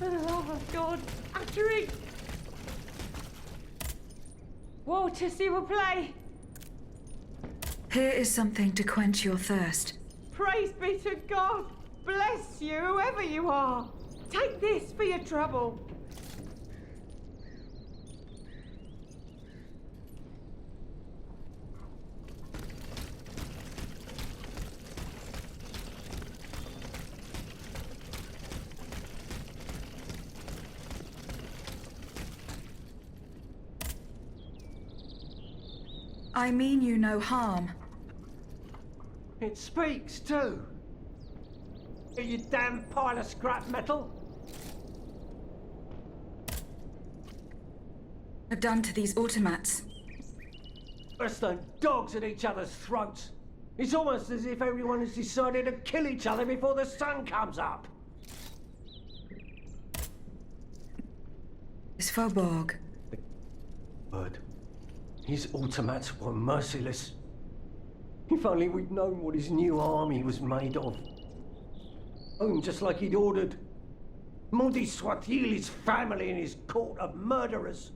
For the love of God, a drink! Water, see will play! Here is something to quench your thirst. Praise be to God! Bless you, whoever you are! Take this for your trouble! I mean you no harm. It speaks too. You damn pile of scrap metal. Have done to these automats. Worse than dogs at each other's throats. It's almost as if everyone has decided to kill each other before the sun comes up. It's Faubourg. Bird. His automats were merciless. If only we'd known what his new army was made of. Oh, just like he'd ordered. Maudit soit-il, his family and his court of murderers.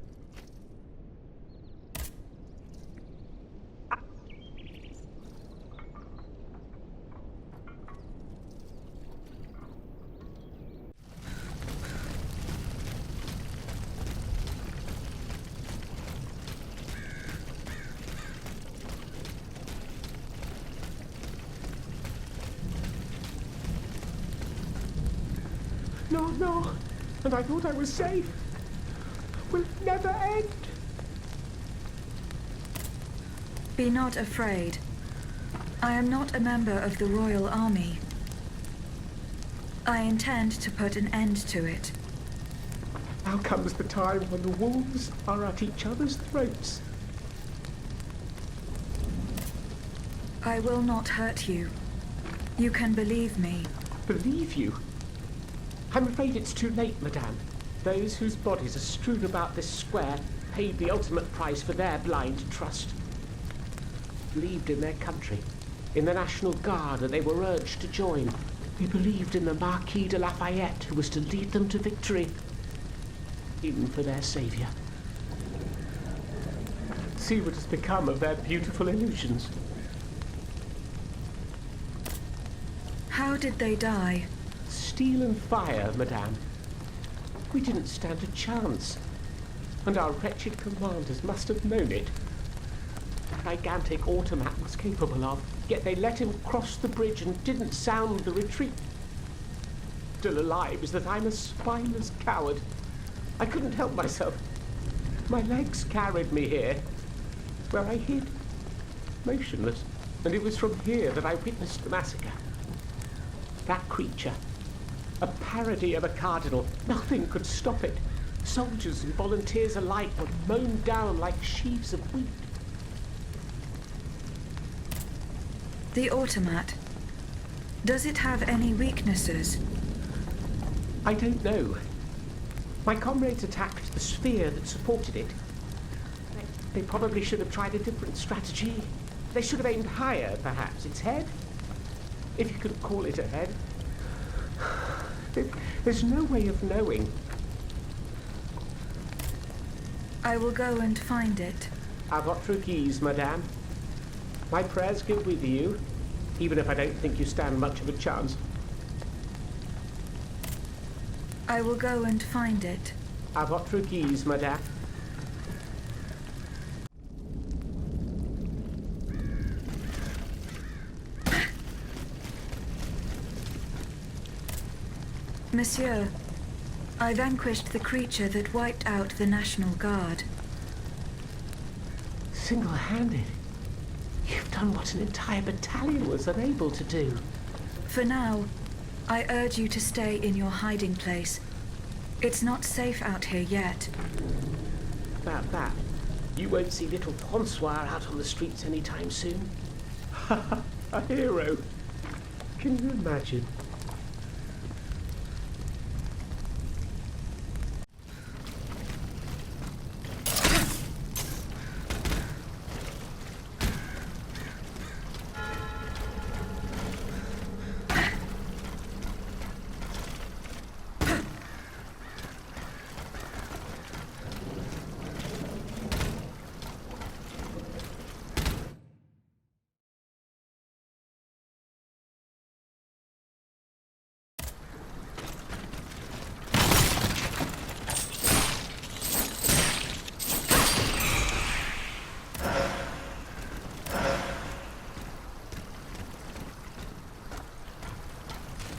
No, and I thought I was safe. Will it never end? Be not afraid. I am not a member of the Royal Army. I intend to put an end to it. Now comes the time when the wolves are at each other's throats. I will not hurt you. You can believe me. Believe you? I'm afraid it's too late, madame. Those whose bodies are strewn about this square paid the ultimate price for their blind trust. Believed in their country, in the National Guard that they were urged to join. They believed in the Marquis de Lafayette who was to lead them to victory, even for their saviour. See what has become of their beautiful illusions. How did they die? Steel and fire, madame. We didn't stand a chance, and our wretched commanders must have known it. The gigantic automat was capable of, yet they let him cross the bridge and didn't sound the retreat. Still alive is that I'm a spineless coward. I couldn't help myself. My legs carried me here, where I hid, motionless, and it was from here that I witnessed the massacre. That creature, a parody of a cardinal. Nothing could stop it. Soldiers and volunteers alike were mown down like sheaves of wheat. The automat. Does it have any weaknesses? I don't know. My comrades attacked the sphere that supported it. They probably should have tried a different strategy. They should have aimed higher, perhaps. Its head? If you could call it a head. There's no way of knowing. I will go and find it. À votre guise, madame. My prayers go with you, even if I don't think you stand much of a chance. I will go and find it. À votre guise, madame. Monsieur, I vanquished the creature that wiped out the National Guard. Single-handed? You've done what an entire battalion was unable to do. For now, I urge you to stay in your hiding place. It's not safe out here yet. About that, you won't see little Francois out on the streets anytime soon. A hero. Can you imagine?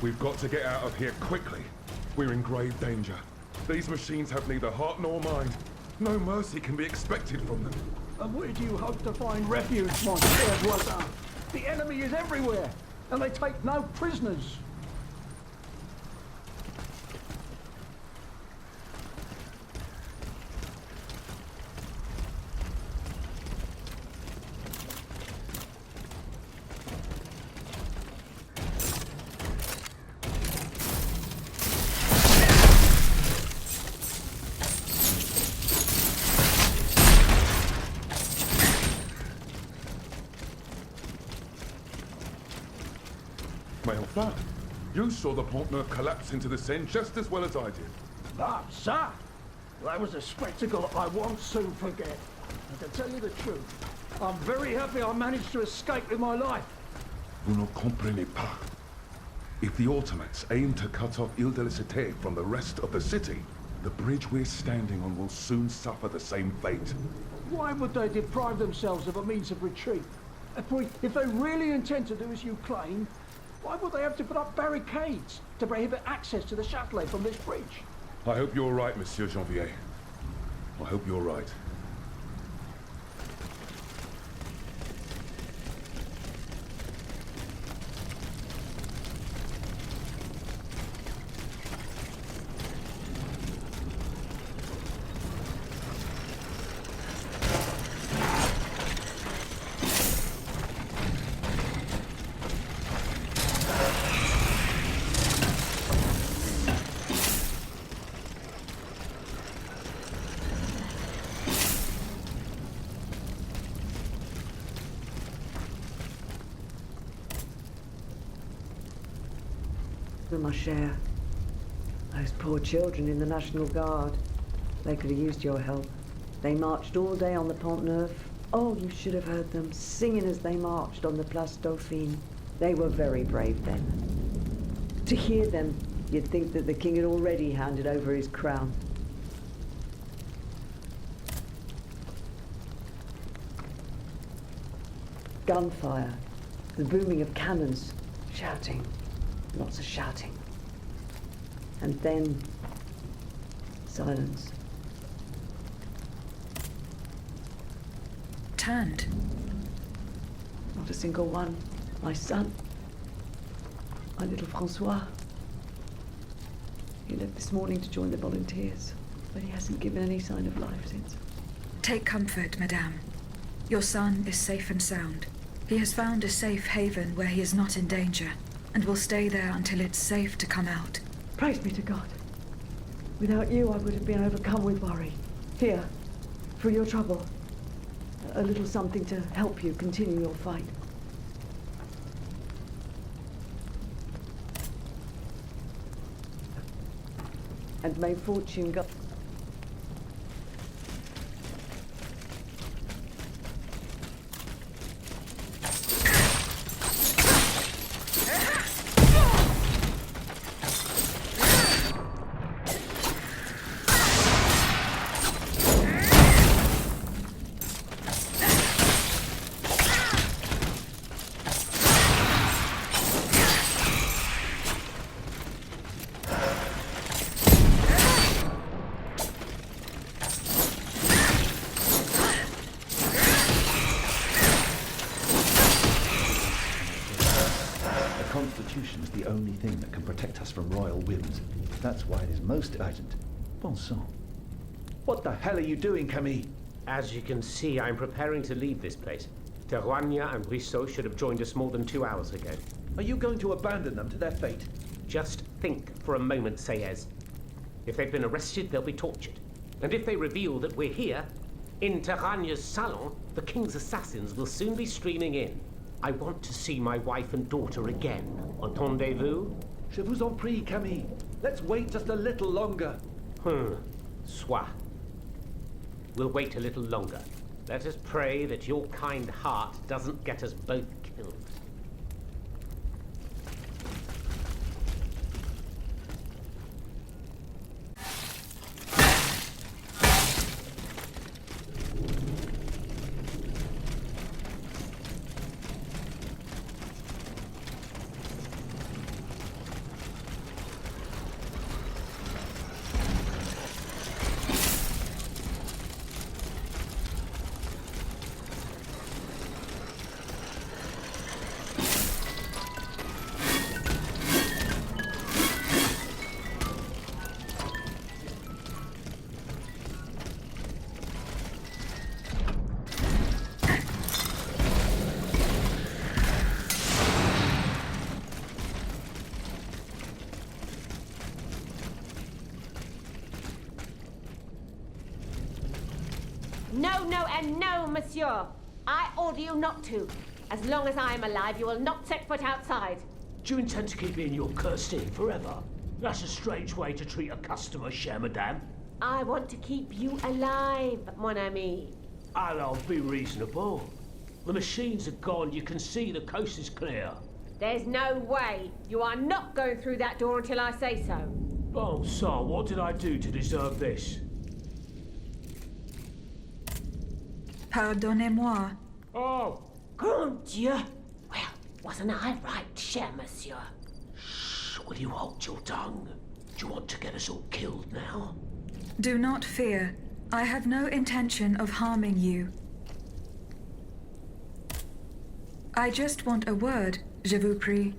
We've got to get out of here quickly. We're in grave danger. These machines have neither heart nor mind. No mercy can be expected from them. And where do you hope to find refuge, mon cher voisin? The enemy is everywhere, and they take no prisoners. Enfin, you saw the Pont Neuf collapse into the Seine just as well as I did. Ah, ça! That was a spectacle I won't soon forget. And to tell you the truth, I'm very happy I managed to escape with my life. Vous ne comprenez pas. If the Automates aim to cut off Ile de la Cité from the rest of the city, the bridge we're standing on will soon suffer the same fate. Why would they deprive themselves of a means of retreat? If they really intend to do as you claim, why would they have to put up barricades to prohibit access to the Châtelet from this bridge? I hope you're right, Monsieur Janvier. I hope you're right. Ma chère, those poor children in the National Guard, they could have used your help. They marched all day on the Pont Neuf. Oh, you should have heard them singing as they marched on the Place Dauphine. They were very brave then. To hear them, you'd think that the king had already handed over his crown. Gunfire, the booming of cannons, shouting. Lots of shouting. And then silence. Turned. Not a single one. My son. My little Francois. He left this morning to join the volunteers, but he hasn't given any sign of life since. Take comfort, madame. Your son is safe and sound. He has found a safe haven where he is not in danger, and will stay there until it's safe to come out. Praise be to God. Without you, I would have been overcome with worry. Here, for your trouble. A little something to help you continue your fight. And may fortune go... Constitution's the only thing that can protect us from royal whims. That's why it is most urgent. Bon sang. What the hell are you doing, Camille? As you can see, I'm preparing to leave this place. Terouania and Brissot should have joined us more than 2 hours ago. Are you going to abandon them to their fate? Just think for a moment, Sayez. If they've been arrested, they'll be tortured. And if they reveal that we're here, in Terouania's salon, the king's assassins will soon be streaming in. I want to see my wife and daughter again. Entendez-vous? Je vous en prie, Camille. Let's wait just a little longer. Soit. We'll wait a little longer. Let us pray that your kind heart doesn't get us both killed. Then no, monsieur. I order you not to. As long as I am alive, you will not set foot outside. Do you intend to keep me in your cursed inn forever? That's a strange way to treat a customer, chère madame. I want to keep you alive, mon ami. I'll be reasonable. The machines are gone. You can see the coast is clear. There's no way. You are not going through that door until I say so. Bon sang, what did I do to deserve this? Pardonnez-moi. Oh! Grand Dieu! Well, wasn't I right, cher monsieur? Shh, will you hold your tongue? Do you want to get us all killed now? Do not fear. I have no intention of harming you. I just want a word, je vous prie.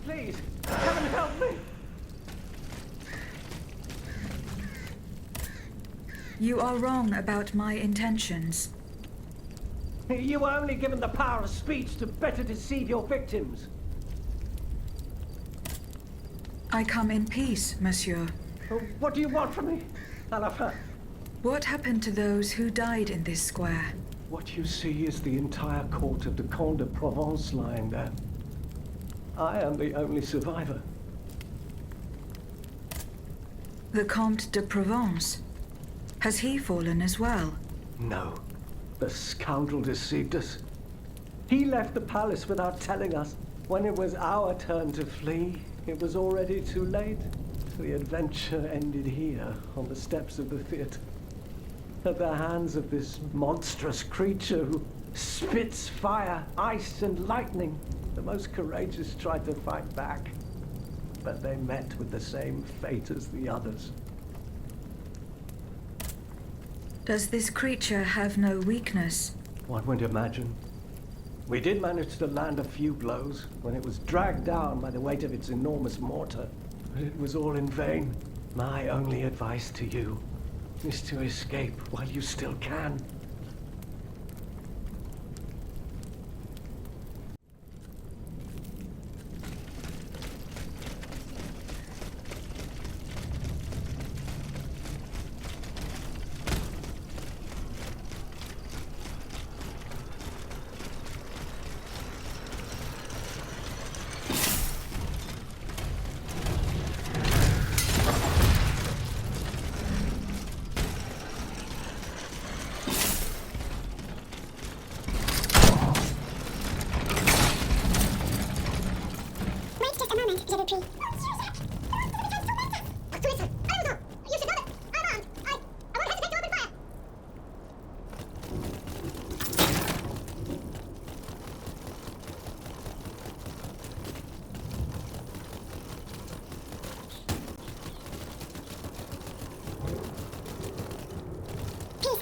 Please, heaven help me! You are wrong about my intentions. You were only given the power of speech to better deceive your victims. I come in peace, monsieur. What do you want from me, à la fin? What happened to those who died in this square? What you see is the entire court of the Comte de Provence lying there. I am the only survivor. The Comte de Provence. Has he fallen as well? No. The scoundrel deceived us. He left the palace without telling us. When it was our turn to flee, it was already too late. The adventure ended here, on the steps of the theatre. At the hands of this monstrous creature who spits fire, ice, and lightning. The most courageous tried to fight back, but they met with the same fate as the others. Does this creature have no weakness? One would imagine. We did manage to land a few blows when it was dragged down by the weight of its enormous mortar, but it was all in vain. My only advice to you is to escape while you still can.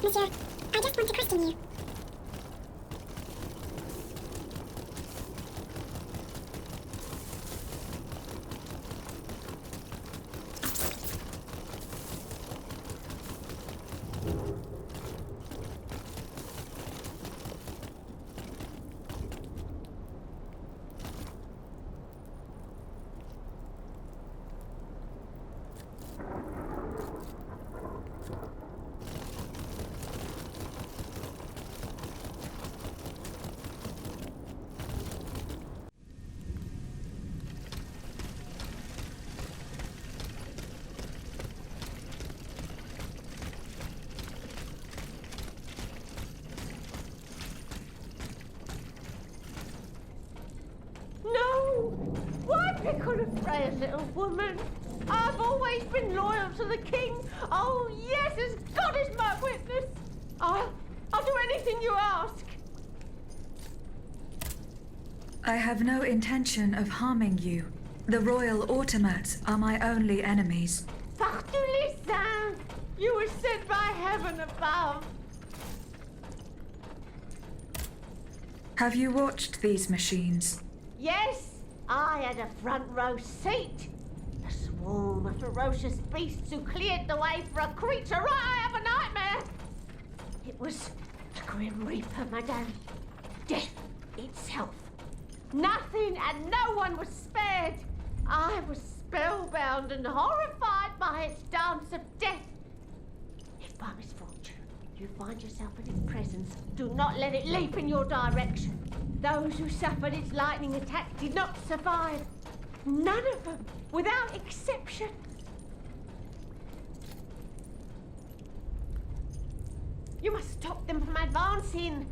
Monsieur, I just want to question you. Pickle of prayers, little woman. I've always been loyal to the king. Oh, yes, as God is my witness. I'll anything you ask. I have no intention of harming you. The royal automats are my only enemies. Tuileries, you were sent by heaven above. Have you watched these machines? Yes, I had a front row seat. A swarm of ferocious beasts who cleared the way for a creature right out of a nightmare. It was the Grim Reaper, madame. Death itself. Nothing and no one was spared. I was spellbound and horrified by its dance of death. If by misfortune you find yourself in its presence, do not let it leap in your direction. Those who suffered its lightning attack did not survive. None of them, without exception. You must stop them from advancing.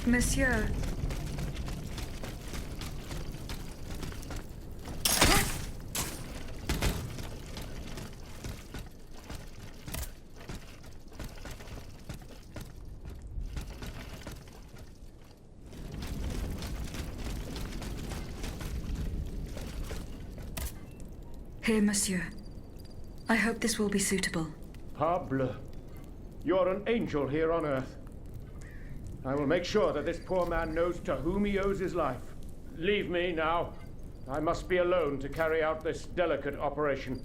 Monsieur. Here, monsieur. I hope this will be suitable. Parbleu. You're an angel here on Earth. I will make sure that this poor man knows to whom he owes his life. Leave me now. I must be alone to carry out this delicate operation.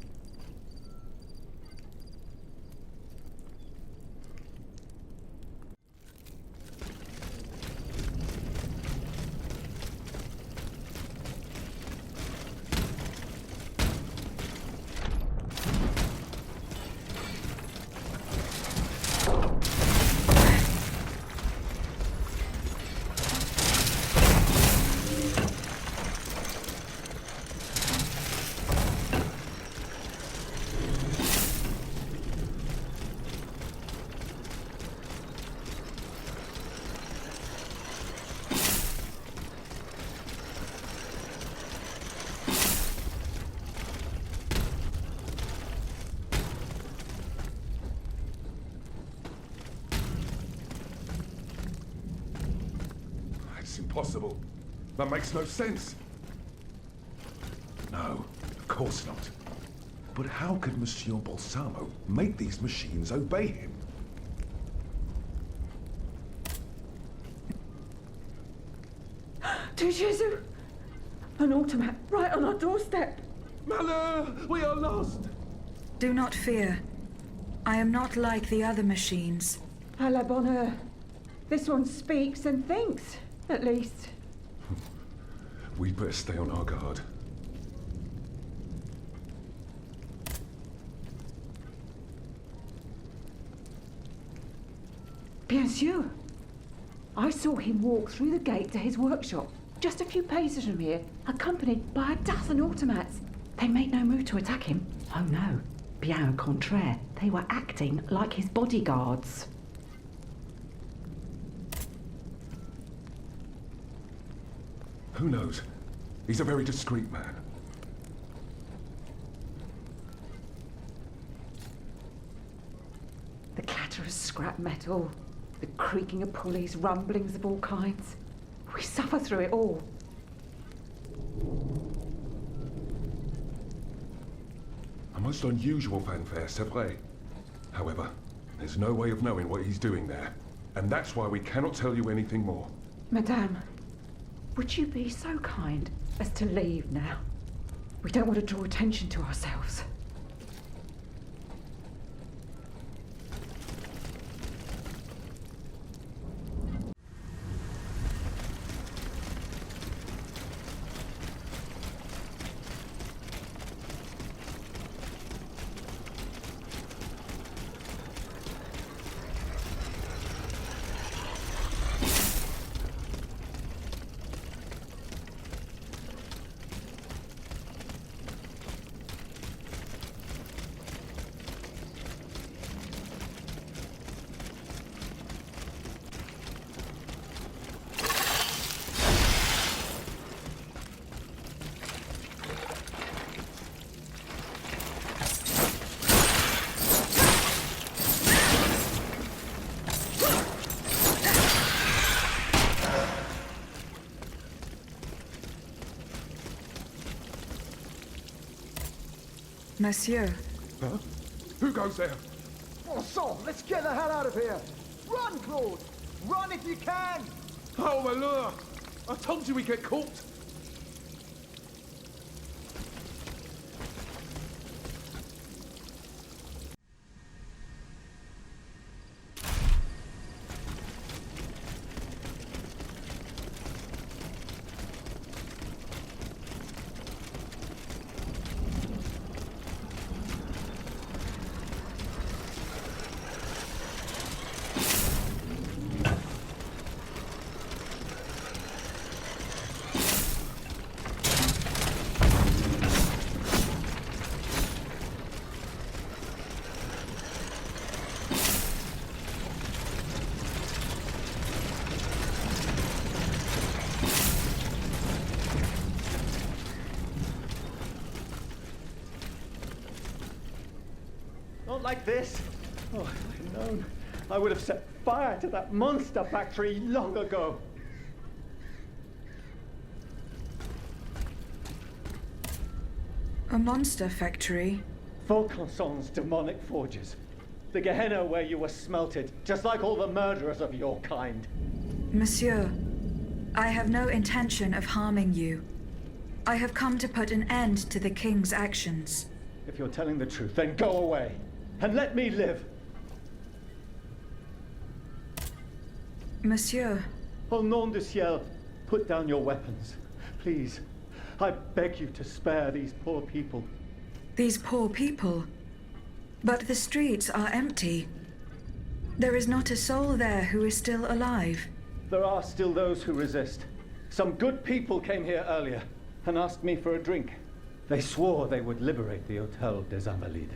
Impossible. That makes no sense. No, of course not. But how could Monsieur Balsamo make these machines obey him? To Jésus! An automat right on our doorstep. Malheur! We are lost! Do not fear. I am not like the other machines. À la bonne heure. This one speaks and thinks. At least. We'd better stay on our guard. Bien sûr. I saw him walk through the gate to his workshop, just a few paces from here, accompanied by a dozen automats. They made no move to attack him. Oh no, bien au contraire. They were acting like his bodyguards. Who knows? He's a very discreet man. The clatter of scrap metal, the creaking of pulleys, rumblings of all kinds. We suffer through it all. A most unusual fanfare, c'est vrai. However, there's no way of knowing what he's doing there. And that's why we cannot tell you anything more. Madame, would you be so kind as to leave now? We don't want to draw attention to ourselves. Monsieur. Huh? Who goes there? Oh, so, let's get the hell out of here. Run, Claude. Run if you can. Oh, my lure! I told you we'd get caught. Not like this. Oh, if I'd known, I would have set fire to that monster factory long ago. A monster factory? Vaucanson's demonic forges. The Gehenna where you were smelted, just like all the murderers of your kind. Monsieur, I have no intention of harming you. I have come to put an end to the king's actions. If you're telling the truth, then go away. And let me live. Monsieur. Au nom du ciel, put down your weapons. Please, I beg you to spare these poor people. These poor people? But the streets are empty. There is not a soul there who is still alive. There are still those who resist. Some good people came here earlier and asked me for a drink. They swore they would liberate the Hôtel des Invalides.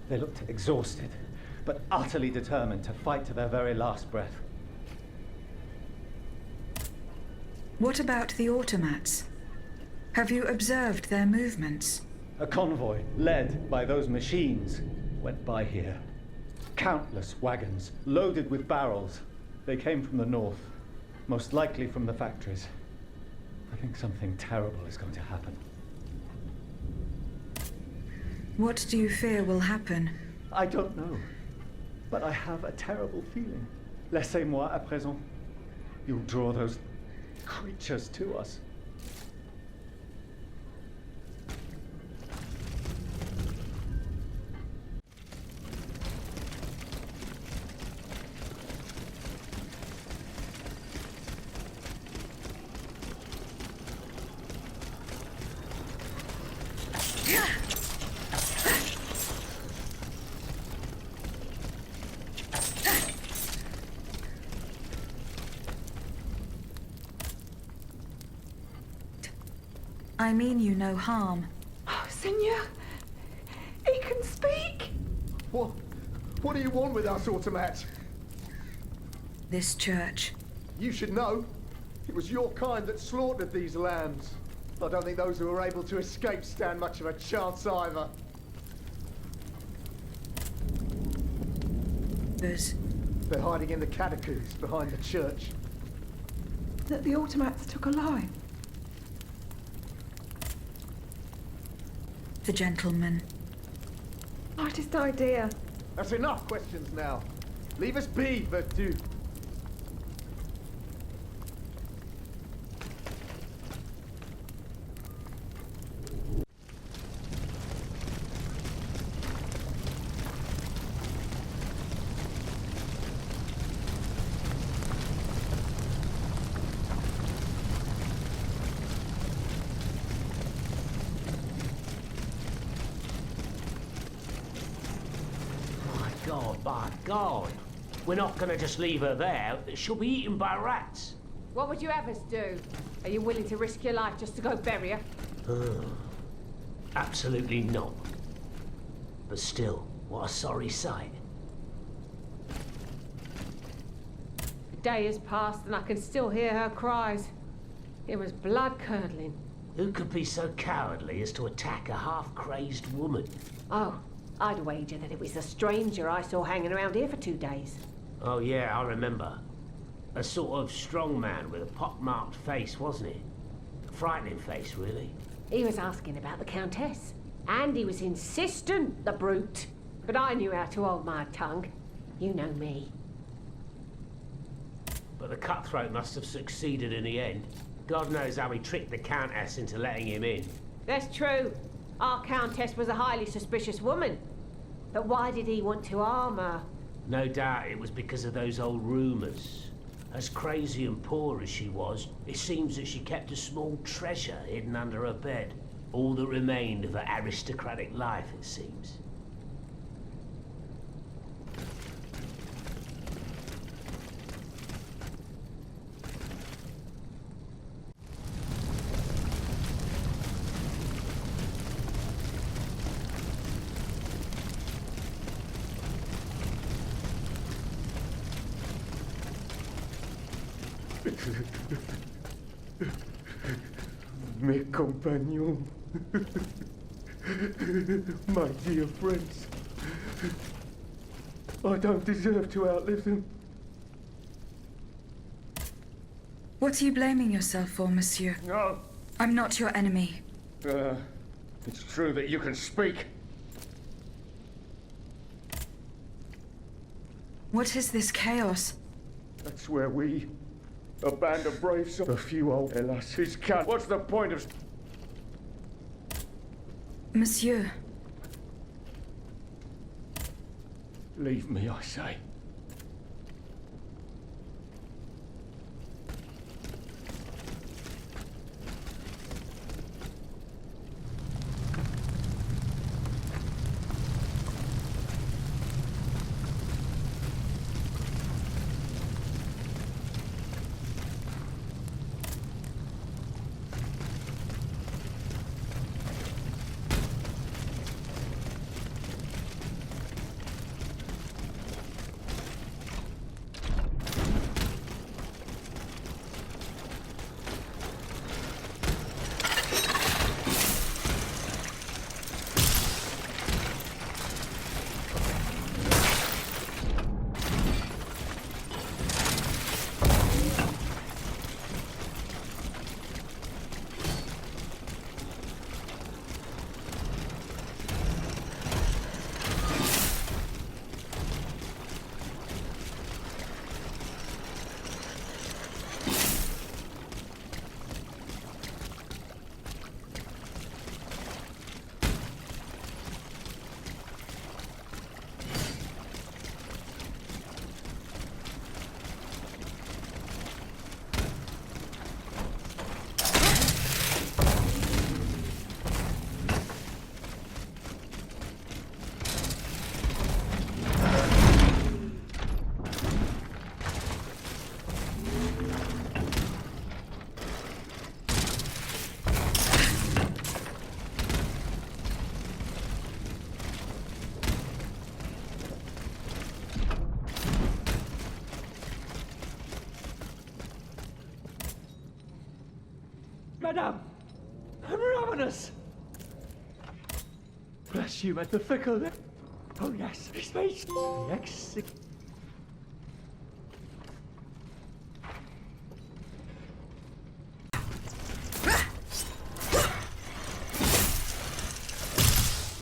They looked exhausted, but utterly determined to fight to their very last breath. What about the automats? Have you observed their movements? A convoy, led by those machines, went by here. Countless wagons, loaded with barrels. They came from the north, most likely from the factories. I think something terrible is going to happen. What do you fear will happen? I don't know, but I have a terrible feeling. Laissez-moi à présent. You'll draw those creatures to us. I mean you no harm. Oh, Senor, he can speak. What do you want with us, automat? This church. You should know. It was your kind that slaughtered these lambs. I don't think those who were able to escape stand much of a chance either. They're hiding in the catacombs behind the church. That the automats took alive. The gentleman. Slightest idea. That's enough questions now. Leave us be, Vertu. By God. We're not going to just leave her there. She'll be eaten by rats. What would you have us do? Are you willing to risk your life just to go bury her? Absolutely not. But still, what a sorry sight. The day has passed and I can still hear her cries. It was blood-curdling. Who could be so cowardly as to attack a half-crazed woman? Oh, I'd wager that it was a stranger I saw hanging around here for 2 days. Oh yeah, I remember. A sort of strong man with a pock-marked face, wasn't he? A frightening face, really. He was asking about the Countess. And he was insistent, the brute. But I knew how to hold my tongue. You know me. But the cutthroat must have succeeded in the end. God knows how he tricked the Countess into letting him in. That's true. Our Countess was a highly suspicious woman. But why did he want to harm her? No doubt it was because of those old rumours. As crazy and poor as she was, it seems that she kept a small treasure hidden under her bed. All that remained of her aristocratic life, it seems. Mes compagnons, my dear friends, I don't deserve to outlive them. What are you blaming yourself for, monsieur? No. I'm not your enemy. It's true that you can speak. What is this chaos? That's where we, a band of braves, a few old elasses can. What's the point of... Monsieur. Leave me, I say. madame! I'm ravenous! Bless you, magnifico. Oh yes, his face. The